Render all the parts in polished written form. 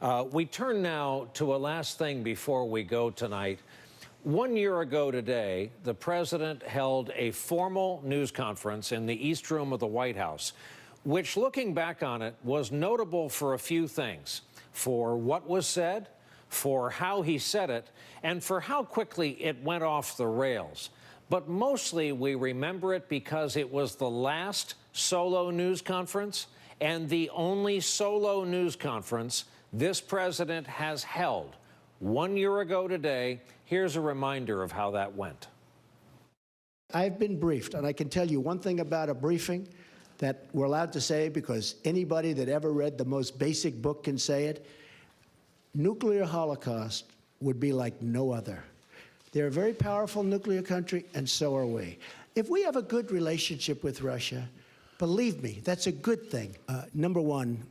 We turn now to a last thing before we go tonight. 1 year ago today, the president held a formal news conference in the East Room of the White House, which, looking back on it, was notable for a few things: for what was said, for how he said it, and for how quickly it went off the rails. But mostly we remember it because it was the last solo news conference and the only solo news conference this president has held. 1 year ago today, here's a reminder of how that went. I've been briefed, and I can tell you one thing about a briefing that we're allowed to say because anybody that ever read the most basic book can say it. Nuclear holocaust would be like no other. They're a very powerful nuclear country, and so are we. If we have a good relationship with Russia, believe me, that's a good thing. Number one,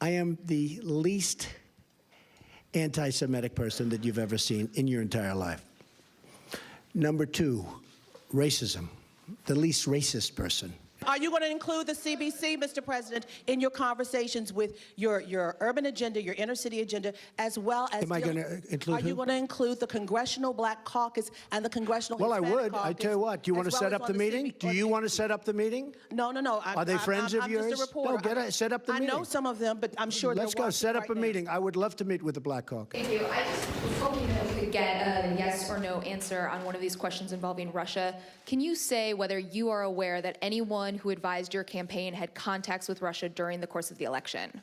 I am the least anti-Semitic person that you've ever seen in your entire life. Number two, racism, the least racist person. Are you going to include the CBC, Mr. President, in your conversations with your urban agenda, your inner city agenda, as well as... Am I going to include Are you going to include the Congressional Black Caucus and the Congressional Well, I Hispanic would. Caucus, I tell you what, do you want to set up the meeting? Do you want to set up the meeting? No. Are they friends of yours? I'm just a reporter. No, set up the meeting. I know some of them, but I'm sure they're Let's go, set up a meeting. I would love to meet with the Black Caucus. Thank you. I just was hoping that we could get a yes or no answer on one of these questions involving Russia. Can you say whether you are aware that anyone who advised your campaign had contacts with Russia during the course of the election?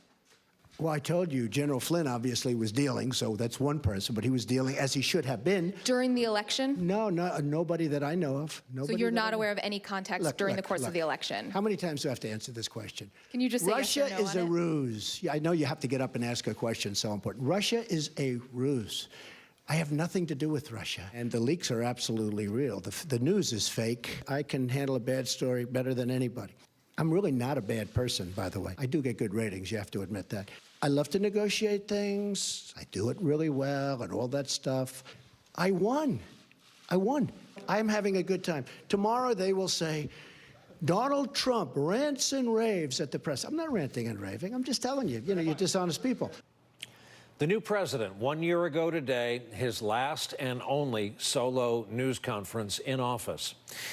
Well, I told you, General Flynn obviously was dealing, so that's one person, but he was dealing as he should have been. During the election? No, nobody that I know of. Nobody so you're not aware of any contacts during the course of the election? How many times do I have to answer this question? Can you just say Russia yes or no is on a it? ruse. Yeah, I know you have to get up and ask a question so important. Russia is a ruse. I have nothing to do with Russia, and the leaks are absolutely real. The news is fake. I can handle a bad story better than anybody. I'm really not a bad person, by the way. I do get good ratings, you have to admit that. I love to negotiate things. I do it really well and all that stuff. I won. I'm having a good time. Tomorrow they will say, Donald Trump rants and raves at the press. I'm not ranting and raving. I'm just telling you, you're dishonest people. The new president, 1 year ago today, his last and only solo news conference in office.